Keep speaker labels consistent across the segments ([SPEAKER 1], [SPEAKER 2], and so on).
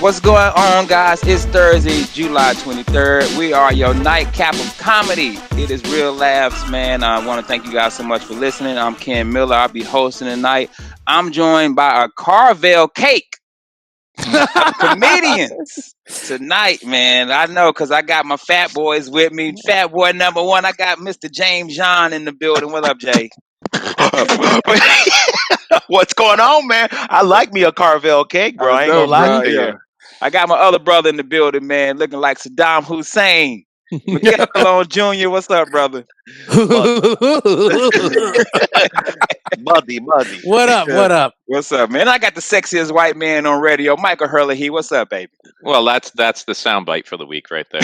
[SPEAKER 1] What's going on, guys? It's Thursday, July 23rd. We are your nightcap of comedy. It is Real Laughs, man. I want to thank you guys so much for listening. I'm Ken Miller. I'll be hosting tonight. I'm joined by a Carvel cake of comedians tonight, man. I know because I got my fat boys with me. Fat boy number one, I got Mr. James John in the building. What up, Jay?
[SPEAKER 2] What's going on, man? I like me a Carvel cake, bro. I ain't gonna lie to you.
[SPEAKER 1] I got my other brother in the building, man, looking like Saddam Hussein. Miguel Malone Jr., what's up, brother?
[SPEAKER 2] Muddy.
[SPEAKER 3] What up?
[SPEAKER 1] What's up, man? I got the sexiest white man on radio, Michael Hurley. What's up, baby?
[SPEAKER 4] Well, that's the soundbite for the week right there.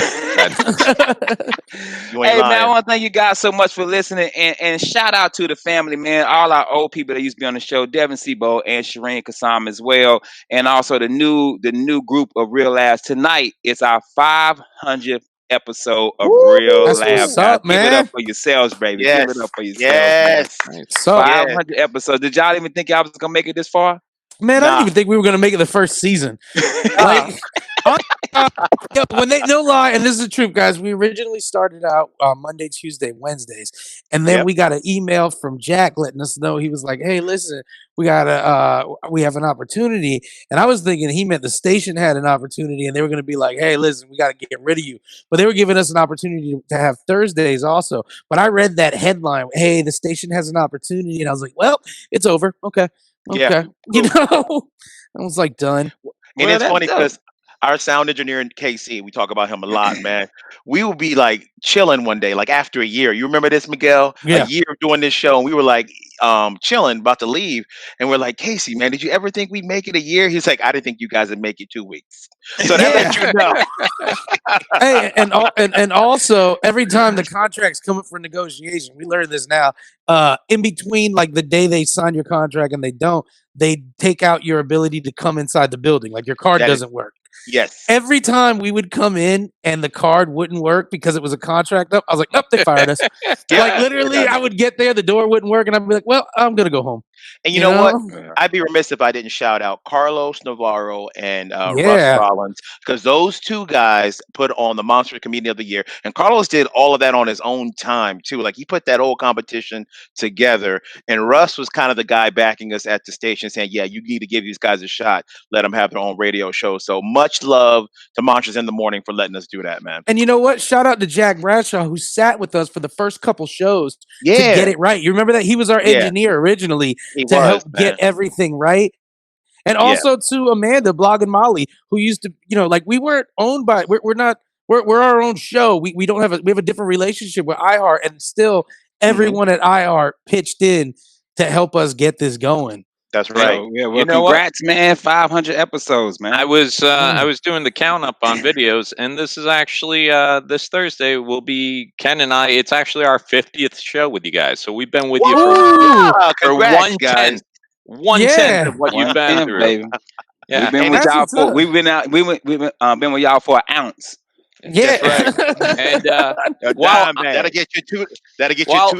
[SPEAKER 1] Hey, man, I want to thank you guys so much for listening, and shout out to the family, man. All our old people that used to be on the show, Devin Sebo and Shireen Kassam as well, and also the new group of Real Laughs. Tonight, it's our 500th episode of Real Laughs.
[SPEAKER 3] What's up, man?
[SPEAKER 1] Give it up for yourselves, baby.
[SPEAKER 2] Yes.
[SPEAKER 1] Give it up for yourselves.
[SPEAKER 2] Yes.
[SPEAKER 1] Man. 500 episodes. Did y'all even think y'all was going to make it this far?
[SPEAKER 3] Man, I didn't even think we were going to make it the first season. Like, when they no lie, and this is the truth, guys. We originally started out Monday, Tuesday, Wednesdays, and then we got an email from Jack letting us know. He was like, "Hey, listen, we have an opportunity." And I was thinking he meant the station had an opportunity, and they were going to be like, "Hey, listen, we got to get rid of you." But they were giving us an opportunity to have Thursdays also. But I read that headline, "Hey, the station has an opportunity," and I was like, "Well, it's over." Okay.
[SPEAKER 2] Yeah.
[SPEAKER 3] You know, I was like, done.
[SPEAKER 2] And it's funny because our sound engineer in KC, we talk about him a lot, man. We will be like chilling one day, like after a year. You remember this, Miguel?
[SPEAKER 3] Yeah.
[SPEAKER 2] A year of doing this show, and we were like chilling, about to leave, and we're like, Casey, man, did you ever think we'd make it a year? He's like, I didn't think you guys would make it 2 weeks. So that lets you know.
[SPEAKER 3] Hey, and also every time the contracts come up for negotiation, we learned this now. In between, like the day they sign your contract and they don't, they take out your ability to come inside the building. Like your card doesn't work.
[SPEAKER 2] Yes.
[SPEAKER 3] Every time we would come in and the card wouldn't work because it was a contract up, I was like, "Nope, they fired us." Like literally, I would get there, the door wouldn't work, and I'd be like, "Well, I'm gonna go home."
[SPEAKER 2] And you know what? I'd be remiss if I didn't shout out Carlos Navarro and Russ Rollins, because those two guys put on the Monster Comedian of the Year. And Carlos did all of that on his own time, too. Like, he put that whole competition together. And Russ was kind of the guy backing us at the station saying, yeah, you need to give these guys a shot. Let them have their own radio show. So much love to Monsters in the Morning for letting us do that, man.
[SPEAKER 3] And you know what? Shout out to Jack Bradshaw, who sat with us for the first couple shows to get it right. You remember that? He was our engineer originally to help get everything right. And also to Amanda, Blog and Molly, who used to, like we weren't owned by, we're our own show. We don't have we have a different relationship with iHeart, and still everyone at iHeart pitched in to help us get this going.
[SPEAKER 2] That's right.
[SPEAKER 1] Well, congrats, man! 500 episodes, man.
[SPEAKER 4] I was doing the count up on videos, and this is actually this Thursday will be Ken and I. It's actually our 50th show with you guys, so we've been with you for 1/10. 1/10 of what you've been through,
[SPEAKER 1] baby. Yeah, we've been with y'all for. We've been with y'all for an ounce.
[SPEAKER 3] Yeah,
[SPEAKER 4] that's right. And
[SPEAKER 2] that'll get you 2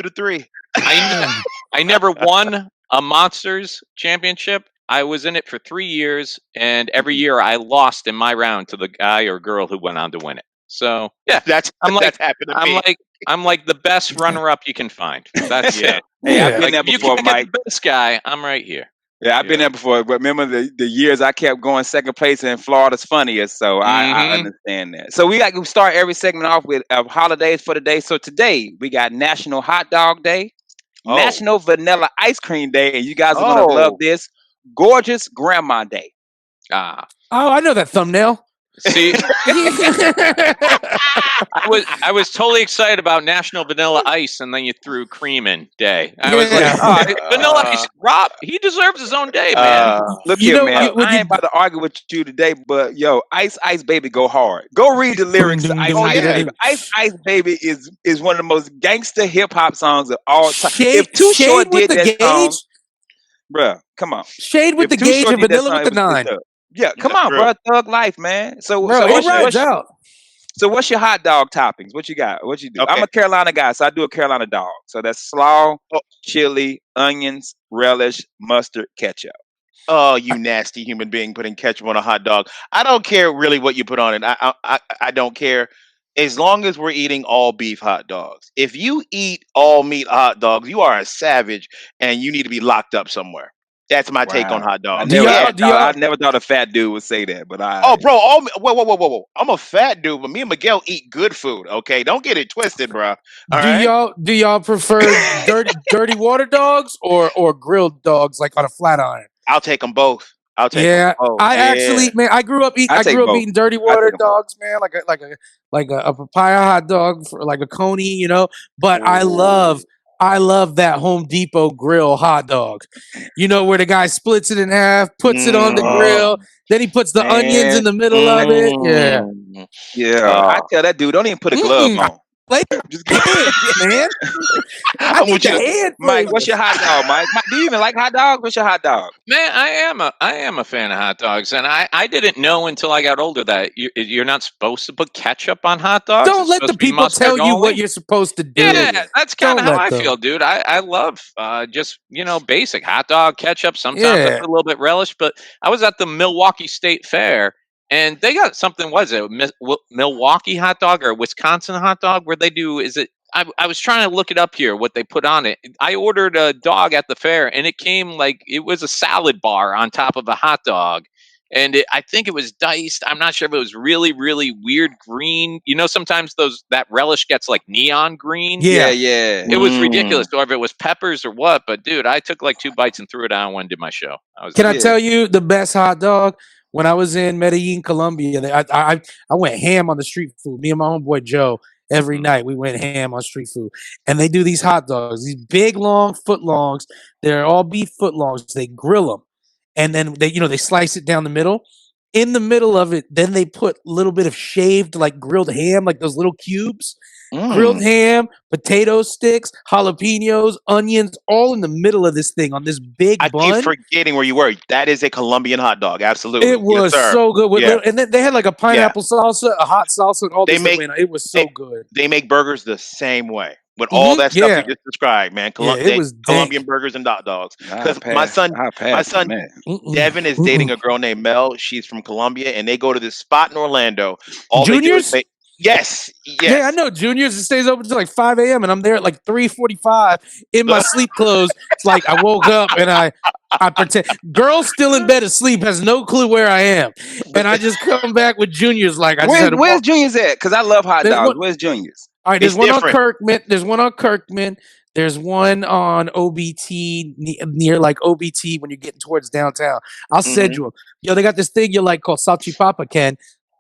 [SPEAKER 2] to 3.
[SPEAKER 4] I never won a Monsters championship. I was in it for 3 years, and every year I lost in my round to the guy or girl who went on to win it. So
[SPEAKER 2] that's happened to me.
[SPEAKER 4] I'm like the best runner-up you can find. That's it.
[SPEAKER 1] Hey, I've been there before, Mike.
[SPEAKER 4] The best guy, I'm right here.
[SPEAKER 1] Yeah, I've been there before. But remember the years I kept going second place in Florida's Funniest, so I understand that. So we got to start every segment off with holidays for the day. So today we got National Hot Dog Day, National Vanilla Ice Cream Day, and you guys are gonna love this, Gorgeous Grandma Day.
[SPEAKER 3] Oh, I know that thumbnail.
[SPEAKER 4] See, I was totally excited about National Vanilla Ice, and then you threw Cream in Day. I was like, Vanilla Ice, Rob, he deserves his own day, man.
[SPEAKER 1] Look here, man. I ain't about to argue with you today, but yo, Ice Ice Baby go hard. Go read the lyrics to Ice Ice Baby. Ice Ice Baby is one of the most gangster hip hop songs of all time. If Too Short did that song, bruh, come on.
[SPEAKER 3] Shade with the Gauge and Vanilla with the 9.
[SPEAKER 1] Yeah, come on, bro. Thug life, man. So what's your hot dog toppings? What you got? What you do? I'm a Carolina guy, so I do a Carolina dog. So that's slaw, chili, onions, relish, mustard, ketchup.
[SPEAKER 2] Oh, you nasty human being putting ketchup on a hot dog. I don't care really what you put on it. I don't care. As long as we're eating all beef hot dogs. If you eat all meat hot dogs, you are a savage and you need to be locked up somewhere. That's my take on
[SPEAKER 1] Wow.
[SPEAKER 2] hot
[SPEAKER 1] I
[SPEAKER 2] dogs.
[SPEAKER 3] Do
[SPEAKER 1] never,
[SPEAKER 2] Yeah.
[SPEAKER 1] I never thought a fat dude would say that, but
[SPEAKER 2] Oh, bro. Whoa. I'm a fat dude, but me and Miguel eat good food. Okay, don't get it twisted, bro. All right.
[SPEAKER 3] do y'all prefer dirty water dogs or grilled dogs like on a flat iron?
[SPEAKER 2] I'll take them both. I'll take them
[SPEAKER 3] Yeah,
[SPEAKER 2] both.
[SPEAKER 3] I
[SPEAKER 2] Yeah.
[SPEAKER 3] actually, man, I grew up
[SPEAKER 1] I take both.
[SPEAKER 3] eating dirty
[SPEAKER 1] I
[SPEAKER 3] water
[SPEAKER 1] take them both.
[SPEAKER 3] dogs, man, like a papaya hot dog for like a coney, you know. But
[SPEAKER 2] Ooh.
[SPEAKER 3] I love that Home Depot grill hot dog. You know where the guy splits it in half, puts it on the
[SPEAKER 2] Mm,
[SPEAKER 3] grill, then he puts the onions
[SPEAKER 1] Man,
[SPEAKER 3] in the middle of it. Yeah.
[SPEAKER 2] mm.
[SPEAKER 1] yeah. I
[SPEAKER 2] Oh,
[SPEAKER 1] tell that dude, don't even put a glove
[SPEAKER 3] Mm-mm, I
[SPEAKER 1] on.
[SPEAKER 3] like
[SPEAKER 1] Just
[SPEAKER 3] hands, man. I
[SPEAKER 2] I
[SPEAKER 3] need
[SPEAKER 2] want you
[SPEAKER 3] the
[SPEAKER 2] to.
[SPEAKER 3] hand
[SPEAKER 1] Mike, what's your
[SPEAKER 3] flavors.
[SPEAKER 1] hot dog, Mike? Do you even like hot dogs? What's your hot dog?
[SPEAKER 4] Man, I am a fan of hot dogs, and I didn't know until I got older that you're not supposed to put ketchup on hot dogs.
[SPEAKER 3] Don't
[SPEAKER 4] It's
[SPEAKER 3] let the
[SPEAKER 4] supposed to be
[SPEAKER 3] people tell
[SPEAKER 4] mustard
[SPEAKER 3] you what
[SPEAKER 4] only.
[SPEAKER 3] you're supposed to
[SPEAKER 4] Yeah,
[SPEAKER 3] do.
[SPEAKER 4] that's kind
[SPEAKER 3] Don't
[SPEAKER 4] of how
[SPEAKER 3] let
[SPEAKER 4] I
[SPEAKER 3] them.
[SPEAKER 4] feel, dude. I love just basic hot dog ketchup. Sometimes I
[SPEAKER 3] Yeah.
[SPEAKER 4] put a little bit relish, but I was at the Milwaukee State Fair and they got something. Was it Milwaukee hot dog or Wisconsin hot dog? Where they do is it? I was trying to look it up here. What they put on it. I ordered a dog at the fair and it came like it was a salad bar on top of a hot dog. And I think it was diced. I'm not sure if it was really, really weird green. You know, sometimes that relish gets like neon green.
[SPEAKER 1] Yeah,
[SPEAKER 3] Yeah.
[SPEAKER 1] yeah.
[SPEAKER 4] It was ridiculous,
[SPEAKER 2] Mm.
[SPEAKER 4] or if it was peppers or what. But dude, I took like 2 bites and threw it out and went and did my show. I was
[SPEAKER 3] Can I
[SPEAKER 4] done.
[SPEAKER 1] Yeah.
[SPEAKER 3] tell you the best hot dog? When I was in Medellin, Colombia, I went ham on the street food. Me and my homeboy Joe, every
[SPEAKER 4] Mhm.
[SPEAKER 3] night we went ham on street food. And they do these hot dogs, these big, long foot longs. They're all beef foot longs. They grill them. And then they slice it down the middle. In the middle of it, then they put a little bit of shaved, like grilled ham, like those little cubes. Grilled
[SPEAKER 2] Mm.
[SPEAKER 3] ham, potato sticks, jalapenos, onions, all in the middle of this thing on this
[SPEAKER 2] I
[SPEAKER 3] big
[SPEAKER 2] keep
[SPEAKER 3] bun.
[SPEAKER 2] forgetting where you were. That is a Colombian hot dog.
[SPEAKER 3] It
[SPEAKER 2] Absolutely. Yes,
[SPEAKER 3] was
[SPEAKER 2] sir.
[SPEAKER 3] so good with
[SPEAKER 2] Yeah.
[SPEAKER 3] little, and then they had like a
[SPEAKER 2] Yeah.
[SPEAKER 3] pineapple salsa, a hot salsa, and all
[SPEAKER 2] They
[SPEAKER 3] this stuff.
[SPEAKER 2] make
[SPEAKER 3] Man, it was
[SPEAKER 2] they
[SPEAKER 3] so good.
[SPEAKER 2] they make burgers the same way with all that stuff you
[SPEAKER 3] Yeah,
[SPEAKER 2] just described, man.
[SPEAKER 3] yeah, it was
[SPEAKER 2] Colombian
[SPEAKER 3] dank.
[SPEAKER 2] burgers and hot dogs.
[SPEAKER 1] I
[SPEAKER 2] Because my
[SPEAKER 1] pass.
[SPEAKER 2] son,
[SPEAKER 1] I
[SPEAKER 2] my
[SPEAKER 1] pass,
[SPEAKER 2] son
[SPEAKER 1] man.
[SPEAKER 2] Devin is dating a girl named Mel. She's from Colombia, and they go to this spot in Orlando. All they do is
[SPEAKER 3] Juniors?
[SPEAKER 2] they. Yes,
[SPEAKER 3] Yeah, I
[SPEAKER 2] yes.
[SPEAKER 3] know Juniors. It stays open until like 5 a.m. and I'm there at like 3:45 in my sleep clothes. It's like I woke up and I pretend. Girl still in bed asleep has no clue where I am, and I just come back with Juniors. Like I just had to
[SPEAKER 1] Where's
[SPEAKER 3] walk.
[SPEAKER 1] Junior's at? Because I love hot
[SPEAKER 3] There's
[SPEAKER 1] dogs.
[SPEAKER 3] one.
[SPEAKER 1] Where's Junior's?
[SPEAKER 3] All right, there's
[SPEAKER 2] It's
[SPEAKER 3] one on
[SPEAKER 2] different.
[SPEAKER 3] Kirkman. There's one on Kirkman. There's one on OBT near like OBT when you're getting towards downtown. I'll send
[SPEAKER 2] Hmm.
[SPEAKER 3] you them. Yo, they got this thing you like called salchipapa, Ken.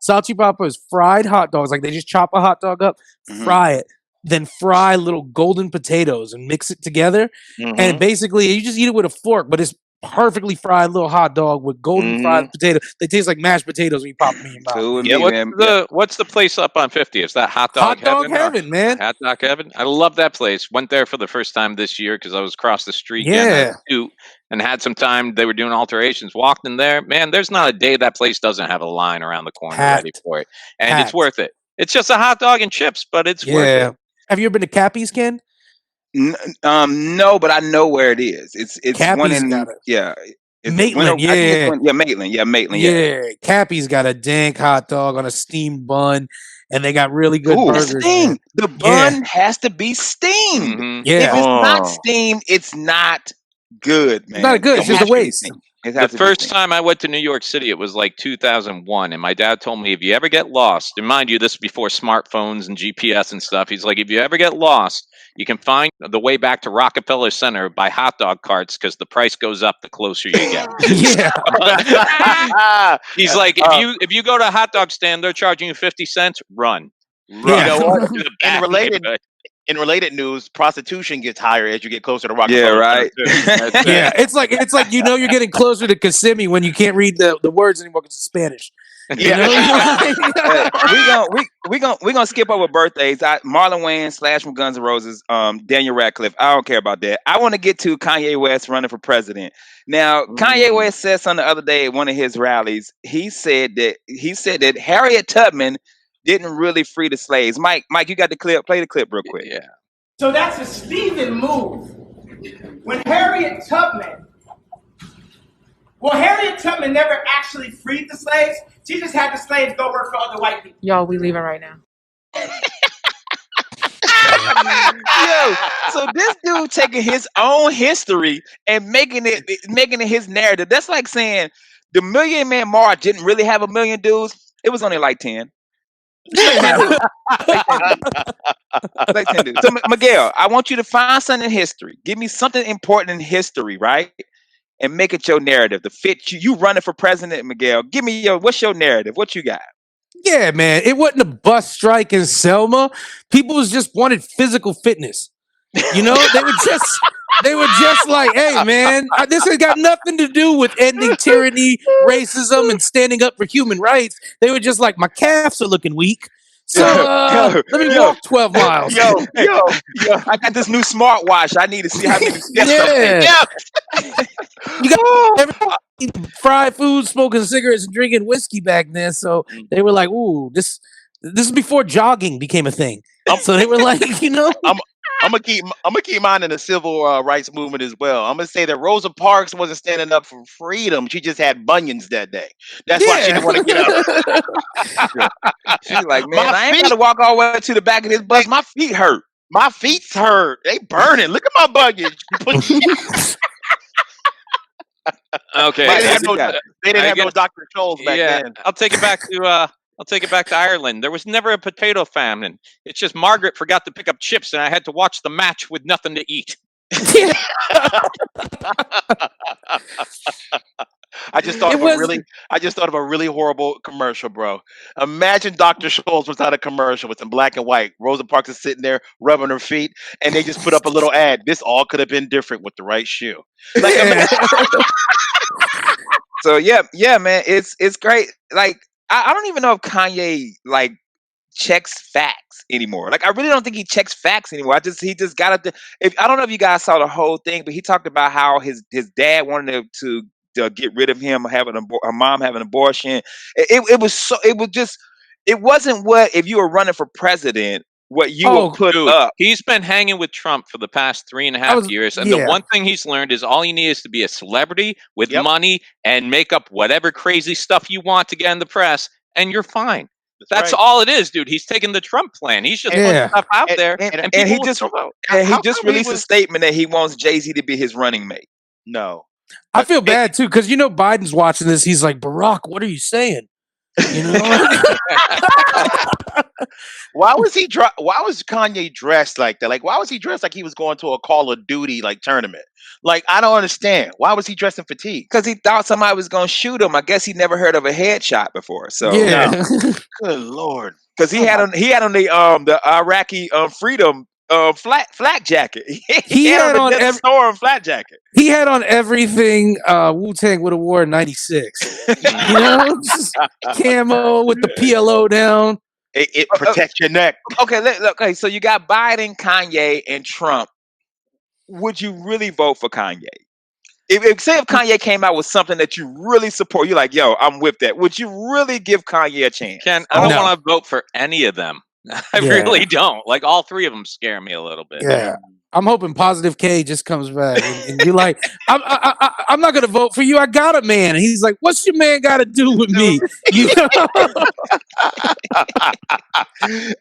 [SPEAKER 3] Salchipapa is fried hot dogs. Like they just chop a hot dog up,
[SPEAKER 1] Mm-hmm.
[SPEAKER 3] fry it, then fry little golden potatoes and mix it together. And
[SPEAKER 2] Hmm.
[SPEAKER 3] basically, you just eat it with a fork, but it's perfectly fried little hot dog with golden
[SPEAKER 2] Hmm.
[SPEAKER 3] fried potato. They taste like mashed potatoes when you pop them in your mouth,
[SPEAKER 1] Cool with
[SPEAKER 3] man.
[SPEAKER 2] Yep.
[SPEAKER 1] me, man. Yeah.
[SPEAKER 4] What's the place up on 50? Is that Hot Dog
[SPEAKER 3] Hot dog
[SPEAKER 4] Heaven or
[SPEAKER 3] heaven, man.
[SPEAKER 4] Hot Dog Heaven? I love that place. Went there for the first time this year because I was across the street getting a
[SPEAKER 3] Yeah.
[SPEAKER 4] suit and had some time. They were doing alterations. Walked in there, man. There's not a day that place doesn't have a line around the corner ready
[SPEAKER 3] Packed.
[SPEAKER 4] for it, and it's
[SPEAKER 3] Packed.
[SPEAKER 4] worth it. It's just a hot dog and chips, but it's worth
[SPEAKER 3] Yeah.
[SPEAKER 4] it.
[SPEAKER 3] Have you ever been to Cappy's, Ken?
[SPEAKER 1] No, but I know where it is. It's one
[SPEAKER 3] Cappy's got
[SPEAKER 1] in
[SPEAKER 3] it.
[SPEAKER 1] yeah. It's
[SPEAKER 3] Maitland,
[SPEAKER 1] I think it's
[SPEAKER 3] yeah.
[SPEAKER 1] one. Yeah, Maitland. Yeah, Maitland. Yeah.
[SPEAKER 3] Yeah. Cappy's got a dank hot dog on a steamed bun, and they got really good
[SPEAKER 2] Ooh.
[SPEAKER 1] It's
[SPEAKER 3] burgers, man.
[SPEAKER 1] steamed. The
[SPEAKER 3] Yeah.
[SPEAKER 1] bun has to be steamed.
[SPEAKER 4] Hmm.
[SPEAKER 1] If
[SPEAKER 3] Yeah.
[SPEAKER 1] it's not
[SPEAKER 2] Oh.
[SPEAKER 1] steamed, it's not good,
[SPEAKER 3] It's not
[SPEAKER 1] man.
[SPEAKER 3] good.
[SPEAKER 1] It
[SPEAKER 3] It's just a
[SPEAKER 1] has to be
[SPEAKER 3] waste.
[SPEAKER 1] steamed. It
[SPEAKER 4] The
[SPEAKER 1] has to be
[SPEAKER 4] first
[SPEAKER 1] steamed.
[SPEAKER 4] time I went to New York City, it was like 2001, and my dad told me if you ever get lost, and mind you, this is before smartphones and GPS and stuff. He's like, if you ever get lost, you can find the way back to Rockefeller Center by hot dog carts because the price goes up the closer you get.
[SPEAKER 3] Yeah.
[SPEAKER 4] He's like, if you go to a hot dog stand, they're charging you 50 cents. Run, run.
[SPEAKER 3] Yeah.
[SPEAKER 2] You know what?
[SPEAKER 4] To the
[SPEAKER 2] In
[SPEAKER 4] back
[SPEAKER 2] related
[SPEAKER 4] neighborhood.
[SPEAKER 2] in related news, prostitution gets higher as you get closer to
[SPEAKER 1] Yeah,
[SPEAKER 2] Rockefeller Center
[SPEAKER 1] right.
[SPEAKER 2] too.
[SPEAKER 4] That's it.
[SPEAKER 3] Yeah. It's like you're getting closer to Kissimmee when you can't read the words anymore because it's Spanish. You
[SPEAKER 2] Yeah.
[SPEAKER 3] know?
[SPEAKER 1] We gonna skip over birthdays. Marlon Wayans / from Guns N' Roses, Daniel Radcliffe. I don't care about that. I want to get to Kanye West running for president. Now, Kanye West said something the other day at one of his rallies. He said that Harriet Tubman didn't really free the slaves. Mike, you got the clip. Play the clip real quick.
[SPEAKER 4] Yeah.
[SPEAKER 5] So that's a Stephen move. When Harriet Tubman Well, Harriet Tubman never actually freed the slaves. She just had the slaves go work for other white people.
[SPEAKER 6] Y'all, we leaving right now.
[SPEAKER 1] Yo, so this dude taking his own history and making it his narrative. That's like saying the Million Man March didn't really have a million dudes. It was only like 10.
[SPEAKER 3] Yeah.
[SPEAKER 1] Like 10 dudes. So Miguel, I want you to find something in history. Give me something important in history, right? And make it your narrative to fit you. You running for president, Miguel. Give me what's your narrative? What you got?
[SPEAKER 3] Yeah, man. It wasn't a bus strike in Selma. People just wanted physical fitness. You know, they were just like, hey, man, this has got nothing to do with ending tyranny, racism, and standing up for human rights. They were just like, my calves are looking weak. So let me walk 12 miles.
[SPEAKER 1] Yo, I got this new smartwatch. I need to see how many steps I take.
[SPEAKER 3] You got everybody eating fried food, smoking cigarettes, and drinking whiskey back then. So they were like, ooh, this is before jogging became a thing. So they were like, you know.
[SPEAKER 2] I'm gonna keep mine in the civil rights movement as well. I'm gonna say that Rosa Parks wasn't standing up for freedom. She just had bunions that day. That's why she didn't want to get up.
[SPEAKER 1] She's like, man, I ain't gotta walk all the way to the back of this bus. My feet hurt.
[SPEAKER 2] My feet's hurt. They burning. Look at my bunions.
[SPEAKER 4] Okay,
[SPEAKER 2] they didn't have no Dr. Scholl's back then.
[SPEAKER 4] I'll take it back to Ireland. There was never a potato famine. It's just Margaret forgot to pick up chips, and I had to watch the match with nothing to eat.
[SPEAKER 2] I just thought of a really horrible commercial, bro. Imagine Dr. Scholl's was out a commercial with some black and white. Rosa Parks is sitting there rubbing her feet, and they just put up a little ad. This all could have been different with the right shoe. Like,
[SPEAKER 1] so yeah, man, it's great. Like I don't even know if Kanye like checks facts anymore. Like I really don't think he checks facts anymore. He just got it. I don't know if you guys saw the whole thing, but he talked about how his dad wanted to get rid of him, her mom having an abortion. It wasn't what if you were running for president. What you would put up.
[SPEAKER 4] He's been hanging with Trump for the past 3.5 years, and the one thing he's learned is all you need is to be a celebrity with money and make up whatever crazy stuff you want to get in the press, and you're fine. That's all it is, dude. He's taking the Trump plan. He's just putting stuff out there, and
[SPEAKER 1] he just released a statement that he wants Jay-Z to be his running mate.
[SPEAKER 2] No,
[SPEAKER 3] I feel bad too because Biden's watching this. He's like, Barack, what are you saying? You know.
[SPEAKER 2] Why was Kanye dressed like that? Like, why was he dressed like he was going to a Call of Duty like tournament? Like, I don't understand. Why was he dressed in fatigue?
[SPEAKER 1] Because he thought somebody was going to shoot him. I guess he never heard of a headshot before. So
[SPEAKER 2] Good Lord.
[SPEAKER 1] Because he had on the Iraqi freedom flak jacket. He had on the storm flat jacket.
[SPEAKER 3] He had on everything Wu-Tang would have worn in '96. You know, just camo with the PLO down.
[SPEAKER 2] It protects your neck.
[SPEAKER 1] Okay, so you got Biden, Kanye, and Trump. Would you really vote for Kanye? If Kanye came out with something that you really support, you're like, yo, I'm with that. Would you really give Kanye a chance?
[SPEAKER 4] Ken, I don't want to vote for any of them. I really don't. Like, all three of them scare me a little bit.
[SPEAKER 3] Yeah. I'm hoping Positive K just comes back and you're like, I'm not gonna vote for you. I got a man. And he's like, what's your man got to do with me? You know?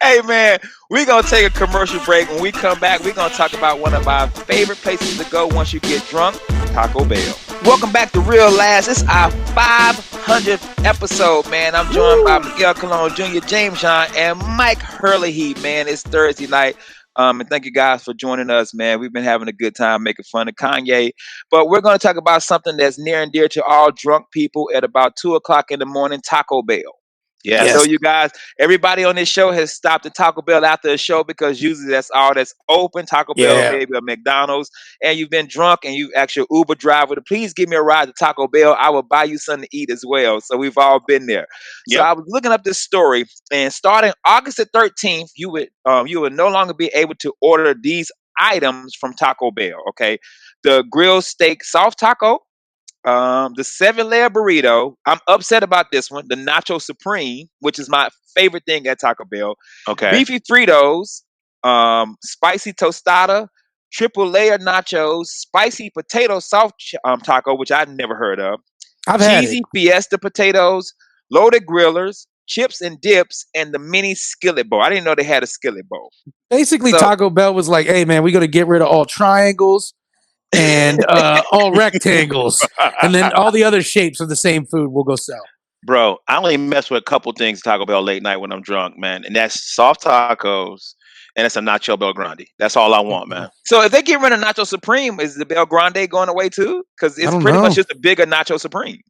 [SPEAKER 1] Hey man, we're gonna take a commercial break. When we come back, we're gonna talk about one of our favorite places to go once you get drunk, Taco Bell. Welcome back to Real Last. It's our 500th episode, man. I'm joined by Miguel Colon Jr., James John, and Mike Hurley. Man, it's Thursday night. And thank you guys for joining us, man. We've been having a good time making fun of Kanye. But we're going to talk about something that's near and dear to all drunk people at about 2 o'clock in the morning, Taco Bell. Yeah, so you guys, everybody on this show has stopped at Taco Bell after the show because usually that's all that's open. Taco Bell, maybe a McDonald's, and you've been drunk and you asked your Uber driver to please give me a ride to Taco Bell. I will buy you something to eat as well. So we've all been there. So I was looking up this story, and starting August the 13th, you would no longer be able to order these items from Taco Bell. Okay, the grilled steak soft taco. The 7-layer burrito. I'm upset about this one. The Nacho Supreme, which is my favorite thing at Taco Bell.
[SPEAKER 2] Okay.
[SPEAKER 1] Beefy Fritos, spicy tostada, triple layer nachos, spicy potato soft taco, which I'd never heard of,
[SPEAKER 3] I've had it.
[SPEAKER 1] cheesy Fiesta potatoes, loaded grillers, chips and dips, and the mini skillet bowl. I didn't know they had a skillet bowl.
[SPEAKER 3] Basically,
[SPEAKER 1] So-
[SPEAKER 3] Taco Bell was like, "Hey, man, we're gonna get rid of all triangles and all rectangles, and then all the other shapes of the same food we'll go sell."
[SPEAKER 2] Bro, I only mess with a couple things Taco Bell late night when I'm drunk, man, and that's soft tacos and it's a Nacho Bel Grande. That's all I want, man.
[SPEAKER 1] So if they get rid of Nacho Supreme, is the Bel Grande going away too? Because it's
[SPEAKER 3] don't
[SPEAKER 1] pretty
[SPEAKER 3] know.
[SPEAKER 1] much just a bigger Nacho Supreme,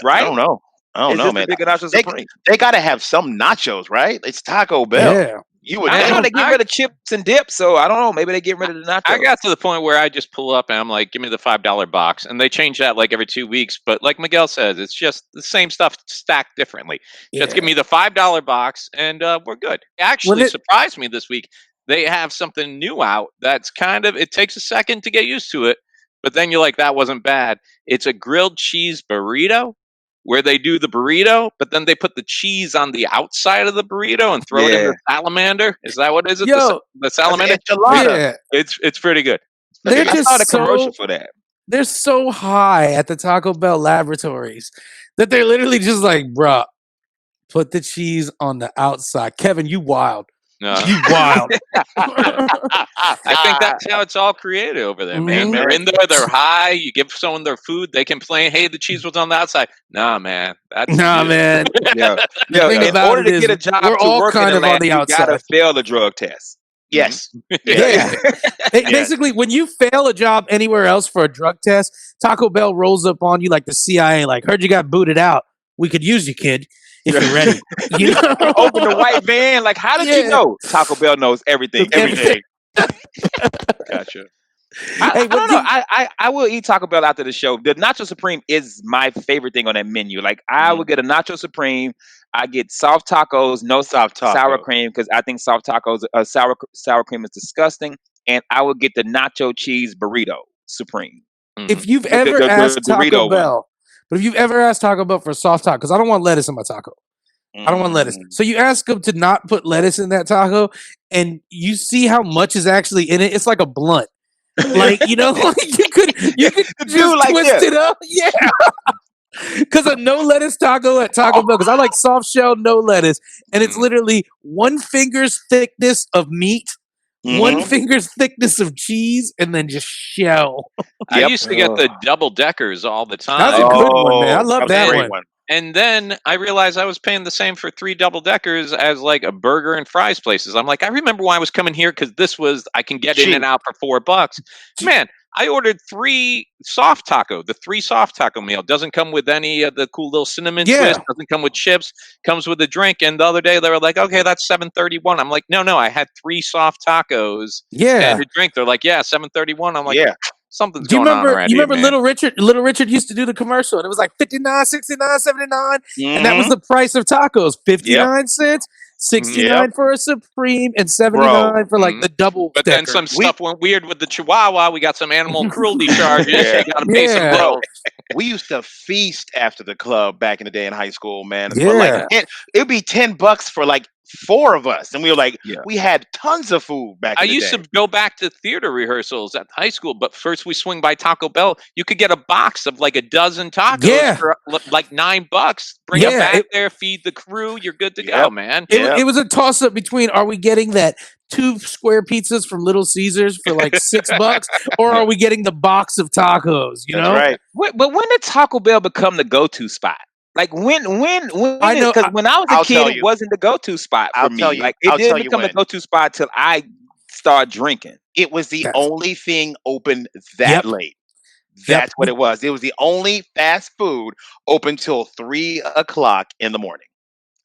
[SPEAKER 1] right?
[SPEAKER 2] I don't know.
[SPEAKER 1] It's just
[SPEAKER 2] man.
[SPEAKER 1] a bigger Nacho Supreme.
[SPEAKER 2] They got to have some nachos, right? It's Taco Bell.
[SPEAKER 3] Yeah.
[SPEAKER 2] You would
[SPEAKER 1] I don't know.
[SPEAKER 2] think.
[SPEAKER 1] They get rid of chips and dips, so I don't know. Maybe they get rid of the nachos.
[SPEAKER 4] I got to the point where I just pull up and I'm like, give me the $5 box. And they change that like every 2 weeks. But like Miguel says, it's just the same stuff stacked differently. Just give me the $5 box and we're good. It actually surprised me this week. They have something new out that's kind of, it takes a second to get used to it. But then you're like, that wasn't bad. It's a grilled cheese burrito where they do the burrito, but then they put the cheese on the outside of the burrito and throw it in the salamander. Is that what it is?
[SPEAKER 3] Yo,
[SPEAKER 4] the salamander?
[SPEAKER 3] Yeah.
[SPEAKER 4] It's pretty good.
[SPEAKER 3] They're
[SPEAKER 1] I
[SPEAKER 3] just
[SPEAKER 1] saw the commercial for that.
[SPEAKER 3] They're so high at the Taco Bell laboratories that they're literally just like, bruh, put the cheese on the outside. Kevin, you wild.
[SPEAKER 4] No.
[SPEAKER 3] You wild.
[SPEAKER 4] I think that's how it's all created over there, man. They're in there, they're high. You give someone their food, they complain, hey, the cheese was on the outside. Nah, man.
[SPEAKER 3] Man.
[SPEAKER 1] Yeah. In order to get a job
[SPEAKER 3] we're
[SPEAKER 1] to
[SPEAKER 3] all
[SPEAKER 1] work
[SPEAKER 3] kind
[SPEAKER 1] in
[SPEAKER 3] of
[SPEAKER 1] the
[SPEAKER 3] on
[SPEAKER 1] lab,
[SPEAKER 3] the
[SPEAKER 1] you
[SPEAKER 3] outside.
[SPEAKER 1] gotta fail the drug test.
[SPEAKER 2] Yes.
[SPEAKER 3] Yeah. Basically, when you fail a job anywhere else for a drug test, Taco Bell rolls up on you like the CIA, like, heard you got booted out. We could use you, kid, if you're ready. You know?
[SPEAKER 1] Open the white van. Like, how did you know? Taco Bell knows everything.
[SPEAKER 2] Everything. Gotcha.
[SPEAKER 1] I don't know. I will eat Taco Bell after the show. The Nacho Supreme is my favorite thing on that menu. Like, I would get a Nacho Supreme. I get soft tacos, no sour cream, because I think soft tacos, sour cream is disgusting. And I would get the nacho cheese burrito Supreme.
[SPEAKER 3] If you've ever asked Taco Bell, but if you've ever asked Taco Bell for a soft taco, because I don't want lettuce in my taco. I don't want lettuce. So you ask them to not put lettuce in that taco, and you see how much is actually in it. It's like a blunt. Like, you know, like you could just like twist it up. Yeah. Because a no lettuce taco at Taco Bell, because I like soft shell, no lettuce, and it's literally one finger's thickness of meat, one finger's thickness of cheese, and then just shell.
[SPEAKER 4] I used to get the double deckers all the time.
[SPEAKER 3] That's a good one, man. I love that one.
[SPEAKER 4] And then I realized I was paying the same for 3 double deckers as like a burger and fries places. I'm like, I remember why I was coming here because this was, I can get in and out for $4. Man, I ordered 3 soft taco. The 3 soft taco meal doesn't come with any of the cool little cinnamon twist. Doesn't come with chips. Comes with a drink. And the other day they were like, okay, that's $7.31. I'm like, no, I had 3 soft tacos and a drink. They're like, yeah, $7.31. I'm like, something's going on around
[SPEAKER 3] you remember
[SPEAKER 4] here,
[SPEAKER 3] Little Richard? Little Richard used to do the commercial, and it was like 59, 69, 79, and that was the price of tacos: 59 cents, 69 for a Supreme, and 79 for like the double.
[SPEAKER 4] But then some stuff went weird with the Chihuahua. We got some animal cruelty charges. You got to pay some bills.
[SPEAKER 2] We used to feast after the club back in the day in high school, man.
[SPEAKER 3] Yeah.
[SPEAKER 2] For like, it'd be $10 for like 4 of us, and we were like, we had tons of food back.
[SPEAKER 4] I
[SPEAKER 2] in the
[SPEAKER 4] used
[SPEAKER 2] day.
[SPEAKER 4] to go back to theater rehearsals at high school, but first we swing by Taco Bell. You could get a box of like a dozen tacos for like $9. Bring it back there, feed the crew. You're good to go, man.
[SPEAKER 3] It was a toss up between: are we getting that 2 square pizzas from Little Caesars for like $6, or are we getting the box of tacos? You know,
[SPEAKER 2] right?
[SPEAKER 1] But when did Taco Bell become the go-to spot? Like when I know, because when I was a kid, it wasn't the go-to spot for me. Like it didn't become the go-to spot till I started drinking.
[SPEAKER 2] It was the only thing open that late. That's what it was. It was the only fast food open till 3 o'clock in the morning.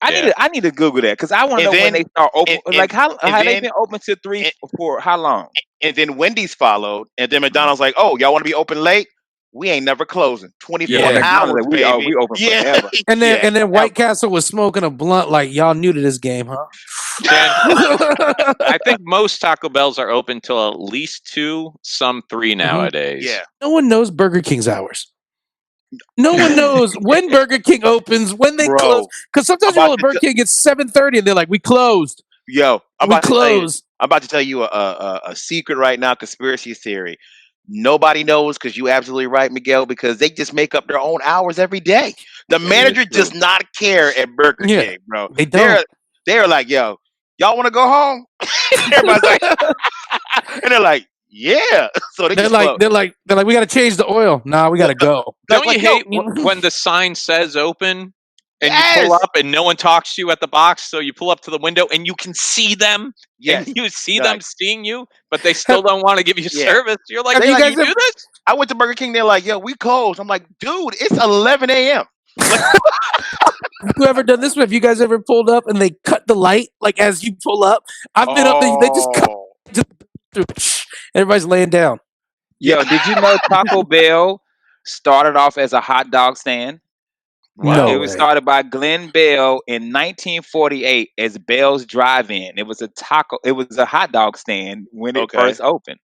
[SPEAKER 1] I need to Google that because I want to know when they start open. Like how they been open till 3 for how long?
[SPEAKER 2] And then Wendy's followed, and then McDonald's like, oh, y'all want to be open late? We ain't never closing. 24 hours,
[SPEAKER 1] we open forever.
[SPEAKER 3] And then White Castle was smoking a blunt like y'all new to this game, huh?
[SPEAKER 4] I think most Taco Bells are open till at least 2, some 3 nowadays.
[SPEAKER 2] Yeah.
[SPEAKER 3] No one knows Burger King's hours. No one knows when Burger King opens, when they close. Because sometimes you go to Burger King, it's 7:30, and they're like, "We closed."
[SPEAKER 2] Yo, I'm
[SPEAKER 3] about to tell you
[SPEAKER 2] a secret right now. Conspiracy theory. Nobody knows because you absolutely right, Miguel, because they just make up their own hours every day. The manager does not care at Burger King, bro.
[SPEAKER 3] They don't.
[SPEAKER 2] They're like, yo, y'all want to go home? Everybody's like, and they're like, yeah. So
[SPEAKER 3] they're like, we got to change the oil. Nah, we got to go.
[SPEAKER 4] Don't you hate when the sign says open and you pull up and no one talks to you at the box? So you pull up to the window and you can see them.
[SPEAKER 2] Yes.
[SPEAKER 4] And you see them seeing you, but they still don't want to give you service. You're like,
[SPEAKER 3] you guys
[SPEAKER 4] do this?
[SPEAKER 2] I went to Burger King. They're like, yo, we closed. I'm like, dude, it's 11 a.m. Like,
[SPEAKER 3] you ever done this? Have you guys ever pulled up and they cut the light like as you pull up? I've been up there. They just cut. Everybody's laying down.
[SPEAKER 1] Yo, did you know Taco Bell started off as a hot dog stand?
[SPEAKER 3] No,
[SPEAKER 1] it was started by Glenn Bell in 1948 as Bell's Drive-In. It was a hot dog stand when it first opened.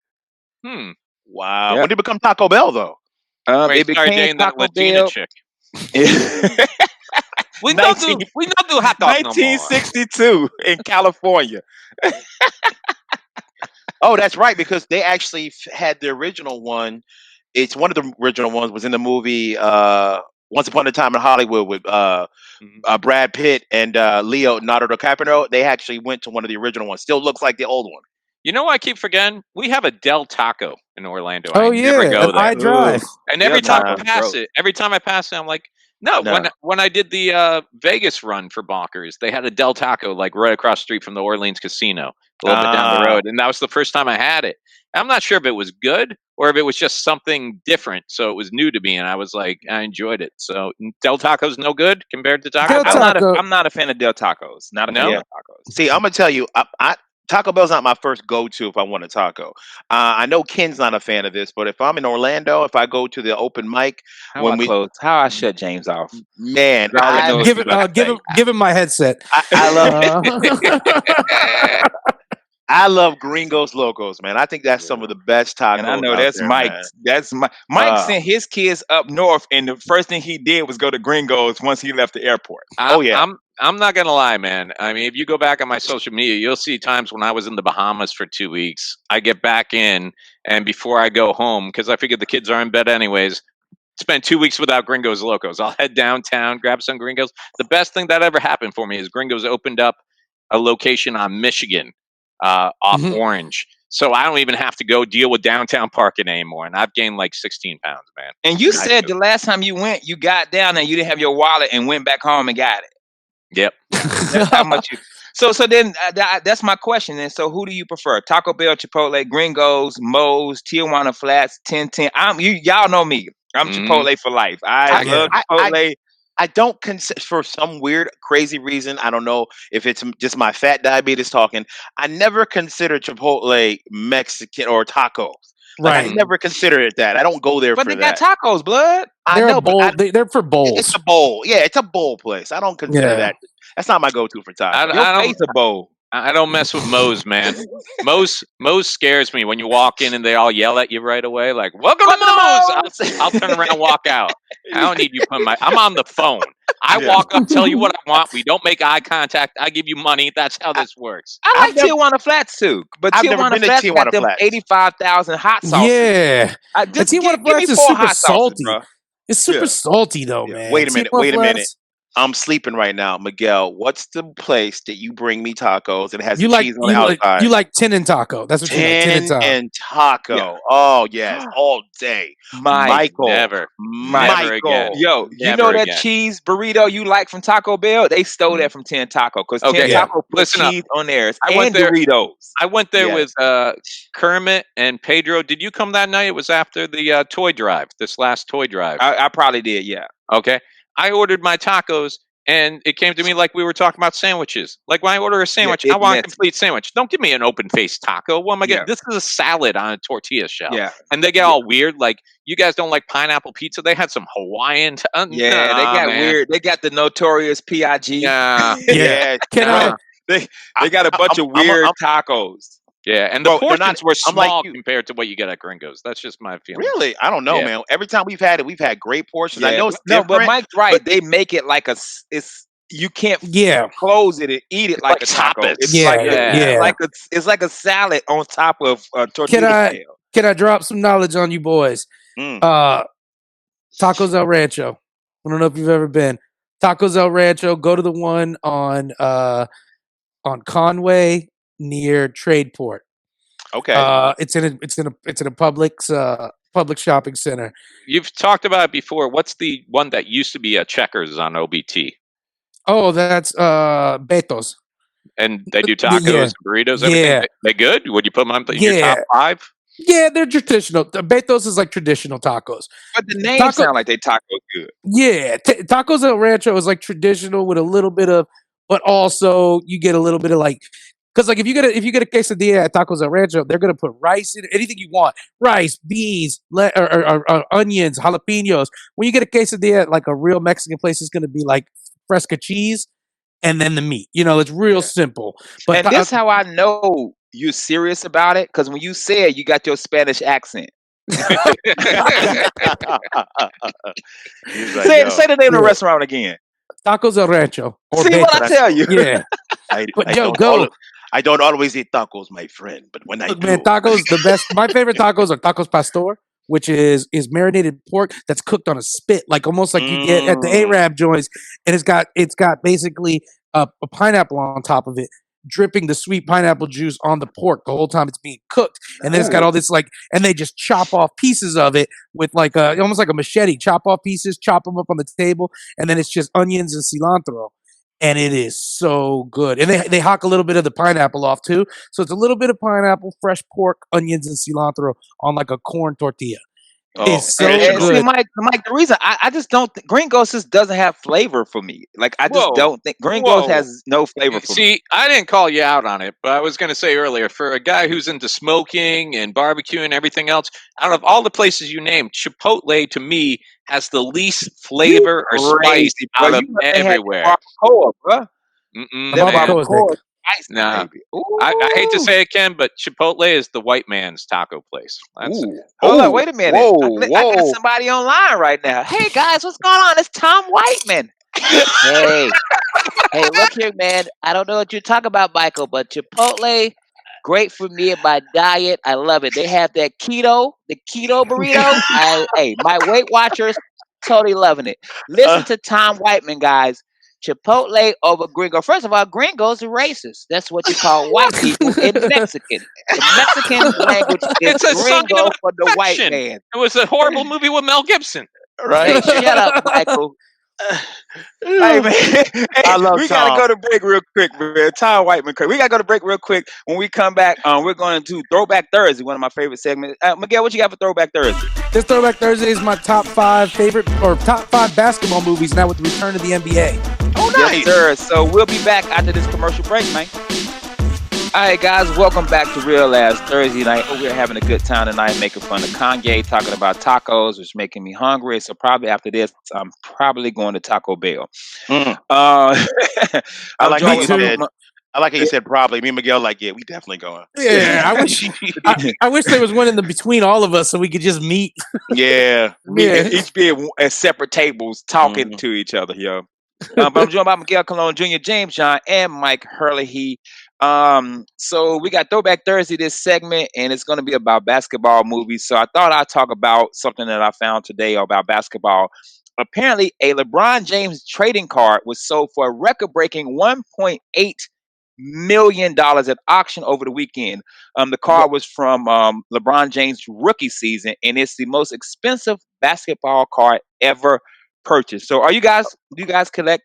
[SPEAKER 2] Wow. When did it become Taco Bell though?
[SPEAKER 1] It became Taco Bell.
[SPEAKER 4] Chick. we don't do hot dogs
[SPEAKER 2] 1962 in California. Oh, that's right, because they actually had the original one. It's one of the original ones was in the movie Once Upon a Time in Hollywood with Brad Pitt and Leonardo DiCaprio. They actually went to one of the original ones. Still looks like the old one.
[SPEAKER 4] You know what I keep forgetting? We have a Del Taco in Orlando.
[SPEAKER 3] Oh,
[SPEAKER 4] I never go there.
[SPEAKER 3] I drive.
[SPEAKER 4] And every time I pass it, I'm like, no. When I did the Vegas run for Bonkers, they had a Del Taco like right across the street from the Orleans Casino, a little bit down the road, and that was the first time I had it. I'm not sure if it was good or if it was just something different, so it was new to me, and I was like, I enjoyed it. So Del Taco's no good compared to Taco Bell?
[SPEAKER 1] I'm not a fan of Del Tacos. Not a fan of Del Tacos.
[SPEAKER 2] See, I'm gonna tell you, Taco Bell's not my first go-to if I want a taco. I know Ken's not a fan of this, but if I'm in Orlando, if I go to the open mic,
[SPEAKER 1] how I shut James off,
[SPEAKER 2] man,
[SPEAKER 3] give him my headset.
[SPEAKER 2] I love Gringos Locos, man. I think that's some of the best tacos.
[SPEAKER 1] And I know that's Mike.
[SPEAKER 2] Man.
[SPEAKER 1] That's Mike sent his kids up north, and the first thing he did was go to Gringos once he left the airport.
[SPEAKER 4] I'm not gonna lie, man. I mean, if you go back on my social media, you'll see times when I was in the Bahamas for 2 weeks. I get back in, and before I go home, because I figured the kids are in bed anyways, spend 2 weeks without Gringos Locos. I'll head downtown, grab some Gringos. The best thing that ever happened for me is Gringos opened up a location on Michigan. Off Orange. So I don't even have to go deal with downtown parking anymore. And I've gained like 16 pounds, man.
[SPEAKER 1] And you said the last time you went, you got down and you didn't have your wallet and went back home and got it.
[SPEAKER 4] Yep.
[SPEAKER 1] That's how much you... So then that's my question. And so who do you prefer? Taco Bell, Chipotle, Gringos, Moe's, Tijuana Flats, 1010. Y'all know me. I'm Chipotle for life. I love Chipotle.
[SPEAKER 2] I don't consider, for some weird, crazy reason, I don't know if it's just my fat diabetes talking, I never consider Chipotle Mexican or tacos. Like, I never consider it that. I don't go there for that.
[SPEAKER 1] But they got tacos, blood.
[SPEAKER 3] They're for bowls.
[SPEAKER 2] It's a bowl. Yeah, it's a bowl place. I don't consider that. That's not my go-to for tacos.
[SPEAKER 4] I don't a bowl. I don't mess with Moe's, man. Moe's scares me when you walk in and they all yell at you right away, like, welcome to Moe's! I'll turn around and walk out. I don't need you putting I'm on the phone. I walk up, tell you what I want. We don't make eye contact. I give you money. That's how this works.
[SPEAKER 1] I like Tijuana Flats too, but Tijuana Flats got them 85,000 hot sauces.
[SPEAKER 3] Yeah. Tijuana Flats is super salty. It's super salty though, man.
[SPEAKER 2] Wait a minute. I'm sleeping right now, Miguel. What's the place that you bring me tacos and it has cheese on the outside?
[SPEAKER 3] You like Tin and Taco. That's what you like.
[SPEAKER 2] Tin and Taco. Yeah. Oh yes, all day.
[SPEAKER 4] Michael. Never again.
[SPEAKER 1] Yo, you know that cheese burrito you like from Taco Bell? They stole that from Tin Taco because Tin Taco put cheese on theirs. I went there. Doritos.
[SPEAKER 4] I went there with Kermit and Pedro. Did you come that night? It was after the toy drive. This last toy drive.
[SPEAKER 1] I probably did. Yeah.
[SPEAKER 4] Okay. I ordered my tacos, and it came to me like we were talking about sandwiches. Like when I order a sandwich, I want a complete sandwich. Don't give me an open-faced taco. What am I getting? This is a salad on a tortilla shell. Yeah. And they get all weird. Like, you guys don't like pineapple pizza? They had some Hawaiian.
[SPEAKER 1] They got weird. They got the notorious PIG.
[SPEAKER 3] Yeah.
[SPEAKER 1] They got a bunch of weird tacos.
[SPEAKER 4] Yeah, and the portions were small compared to what you get at Gringos. That's just my feeling.
[SPEAKER 2] Really? I don't know, man. Every time we've had it, we've had great portions. I know it's different.
[SPEAKER 1] No, but Mike's right. They make it like you can't close it and eat it like a taco. It's it's like a salad on top of tortilla shell.
[SPEAKER 3] Can I drop some knowledge on you boys? Tacos El Rancho. I don't know if you've ever been. Tacos El Rancho. Go to the one on Conway near Tradeport.
[SPEAKER 2] Okay.
[SPEAKER 3] It's in a public shopping center.
[SPEAKER 4] You've talked about it before. What's the one that used to be a Checkers on OBT?
[SPEAKER 3] Oh, that's Betos.
[SPEAKER 4] And they do tacos, burritos, everything. They good? Would you put them in your top 5?
[SPEAKER 3] Yeah, they're traditional. Betos is like traditional tacos.
[SPEAKER 1] But the names sound like they taco good.
[SPEAKER 3] Yeah, Tacos El Rancho is like traditional with a little bit of, but also you get a little bit of like, because like if you get a quesadilla at Tacos El Rancho, they're gonna put rice in it, anything you want, rice, beans, or onions, jalapenos. When you get a quesadilla at like a real Mexican place, it's gonna be like fresca cheese and then the meat. It's real simple. But
[SPEAKER 1] and this how I know you're serious about it, because when you say it, you got your Spanish accent. Say the name of the restaurant again.
[SPEAKER 3] Tacos El Rancho.
[SPEAKER 1] See what I tell you?
[SPEAKER 3] Yeah.
[SPEAKER 2] I don't always eat tacos, my friend, but when I do,
[SPEAKER 3] man, tacos the best. My favorite tacos are tacos pastor, which is marinated pork that's cooked on a spit, like almost like you get at the Arab joints, and it's got basically a pineapple on top of it, dripping the sweet pineapple juice on the pork the whole time it's being cooked, and then it's got all this and they just chop off pieces of it with like almost like a machete, chop off pieces, chop them up on the table, and then it's just onions and cilantro. And it is so good. And they hock a little bit of the pineapple off too. So it's a little bit of pineapple, fresh pork, onions, and cilantro on like a corn tortilla. It's so good.
[SPEAKER 1] See, Mike, the reason I just don't think Gringos just doesn't have flavor for me. Like I just don't think Gringos has no flavor for me.
[SPEAKER 4] See, I didn't call you out on it, but I was going to say earlier, for a guy who's into smoking and barbecue and everything else, out of all the places you named, Chipotle to me has the least flavor or spice out of everywhere.
[SPEAKER 1] Barbacoa, bro.
[SPEAKER 3] Barbacoa.
[SPEAKER 4] Nah. I hate to say it, Ken, but Chipotle is the white man's taco place.
[SPEAKER 1] Hold on, wait a minute. I got somebody online right now. Hey guys, what's going on? It's Tom Whiteman.
[SPEAKER 6] Hey, look here, man. I don't know what you're talking about, Michael, but Chipotle, great for me and my diet. I love it. They have the keto burrito. My Weight Watchers, totally loving it. Listen to Tom Whiteman, guys. Chipotle over Gringo. First of all, Gringos are racist. That's what you call white people in Mexican. The Mexican language is Gringo for the white man.
[SPEAKER 4] It was a horrible movie with Mel Gibson.
[SPEAKER 6] Right? Hey, shut up, Michael.
[SPEAKER 1] Hey man, I love we Tom. Gotta go to break real quick, man. Tom Whiteman, we gotta go to break real quick. When we come back, we're going to Throwback Thursday, one of my favorite segments. Miguel, what you got for Throwback Thursday?
[SPEAKER 3] This Throwback Thursday is my top 5 basketball movies now with the return of the NBA.
[SPEAKER 1] Oh, nice. Yes, sir. So we'll be back after this commercial break, man. All right, guys, welcome back to Real Labs Thursday night. We're having a good time tonight, making fun of Kanye, talking about tacos, which is making me hungry. So probably after this, I'm probably going to Taco Bell.
[SPEAKER 2] I like how you said probably. Me and Miguel we definitely going.
[SPEAKER 3] Yeah, I wish there was one in the between all of us so we could just meet.
[SPEAKER 2] Yeah.
[SPEAKER 1] Each be at separate tables talking to each other, yo. But I'm joined by Miguel Colon Jr., James John, and Mike Hurley. So we got Throwback Thursday this segment, and it's going to be about basketball movies. So I thought I'd talk about something that I found today about basketball. Apparently, a LeBron James trading card was sold for a record-breaking $1.8 million at auction over the weekend. The card was from LeBron James' rookie season, and it's the most expensive basketball card ever purchased. So do you guys collect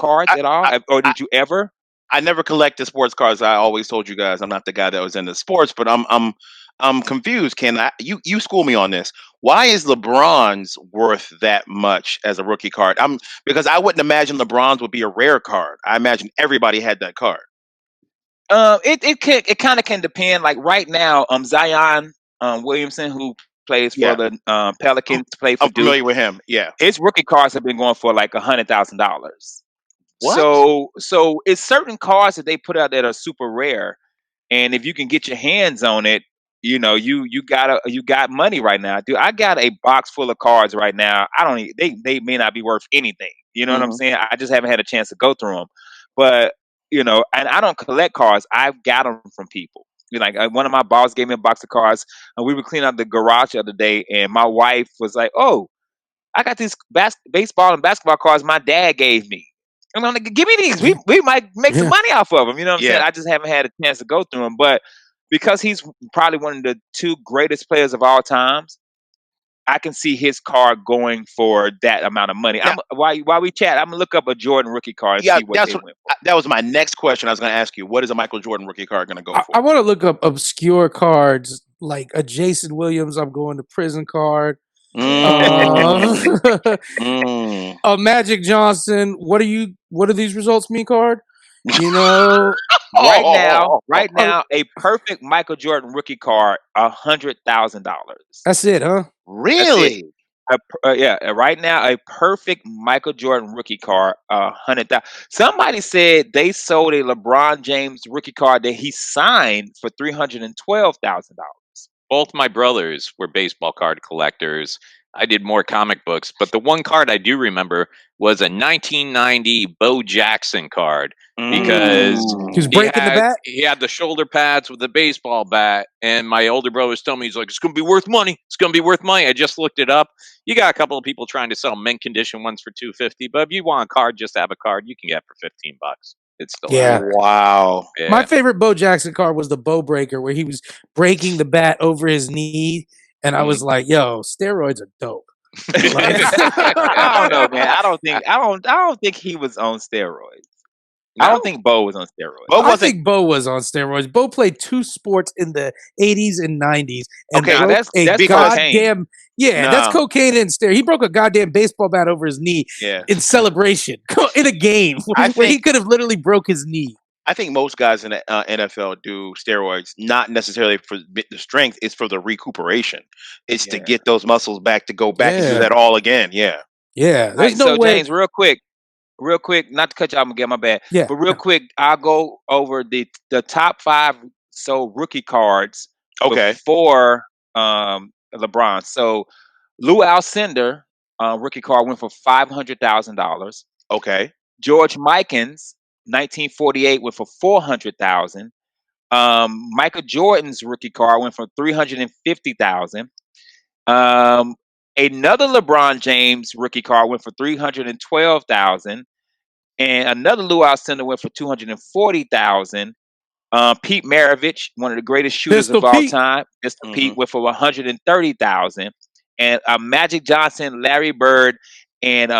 [SPEAKER 1] cards at all? Or did you ever?
[SPEAKER 2] I never collected sports cards. I always told you guys I'm not the guy that was into sports, but I'm confused. Ken, you school me on this. Why is LeBron's worth that much as a rookie card? Because I wouldn't imagine LeBron's would be a rare card. I imagine everybody had that card.
[SPEAKER 1] It kind of can depend. Like right now, Zion Williamson, who plays for the Pelicans, play for
[SPEAKER 2] I'm
[SPEAKER 1] Duke.
[SPEAKER 2] familiar with him. Yeah,
[SPEAKER 1] his rookie cards have been going for like $100,000.
[SPEAKER 2] What?
[SPEAKER 1] So it's certain cards that they put out that are super rare, and if you can get your hands on it, you got money right now, dude. I got a box full of cards right now. They may not be worth anything. You know what I'm saying? I just haven't had a chance to go through them, but and I don't collect cards. I've got them from people. Like one of my boss gave me a box of cards, and we were cleaning out the garage the other day, and my wife was like, "Oh, I got these baseball and basketball cards my dad gave me." And I'm like, "Give me these. We might make some money off of them." You know what I'm saying? I just haven't had a chance to go through them, but because he's probably one of the 2 greatest players of all times, I can see his card going for that amount of money.
[SPEAKER 2] Now,
[SPEAKER 1] While we chat, I'm gonna look up a Jordan rookie card and see what they went for.
[SPEAKER 2] that was my next question. I was going to ask you, what is a Michael Jordan rookie card going to go for?
[SPEAKER 3] I want to look up obscure cards like a Jason Williams. I'm going to prison card. A Magic Johnson. What do these results mean card? You know,
[SPEAKER 1] right now, a perfect Michael Jordan rookie card, $100,000.
[SPEAKER 3] That's it, huh?
[SPEAKER 2] Really?
[SPEAKER 1] Yeah. Right now, a perfect Michael Jordan rookie card, $100,000. Somebody said they sold a LeBron James rookie card that he signed for $312,000.
[SPEAKER 4] Both my brothers were baseball card collectors. I did more comic books, but the one card I do remember was a 1990 Bo Jackson card because
[SPEAKER 3] he was breaking the bat.
[SPEAKER 4] He had the shoulder pads with the baseball bat, and my older brother was telling me, he's like, "It's going to be worth money. It's going to be worth money." I just looked it up. You got a couple of people trying to sell mint condition ones for $250, but if you want a card, just to have a card, you can get for $15. It's still
[SPEAKER 2] wow.
[SPEAKER 4] Yeah.
[SPEAKER 3] My favorite Bo Jackson card was the Bo Breaker, where he was breaking the bat over his knee, and I was like, "Yo, steroids are dope."
[SPEAKER 1] I don't know, man. I don't think he was on steroids. No? I don't think Bo was on steroids.
[SPEAKER 3] I think Bo was on steroids. Bo played 2 sports in the 80s and 90s, and
[SPEAKER 1] okay,
[SPEAKER 3] broke
[SPEAKER 1] that's
[SPEAKER 3] goddamn that's cocaine and steroids. He broke a goddamn baseball bat over his knee in celebration in a game where he could have literally broke his knee.
[SPEAKER 2] I think most guys in the NFL do steroids, not necessarily for the strength, it's for the recuperation. It's to get those muscles back, to go back and do that all again. Yeah.
[SPEAKER 3] There's no way.
[SPEAKER 1] James, real quick, not to cut you off again, my bad.
[SPEAKER 3] Yeah.
[SPEAKER 1] But real quick, I'll go over the top 5 rookie cards before LeBron. So Lou Alcindor rookie card went for $500,000.
[SPEAKER 2] Okay.
[SPEAKER 1] George Mikan's 1948 went for $400,000. Michael Jordan's rookie card went for $350,000. Another LeBron James rookie card went for $312,000, and another Lou Alcindor went for $240,000. Pete Maravich, one of the greatest shooters of all time, Mr. Pete went for $130,000, and Magic Johnson, Larry Bird, and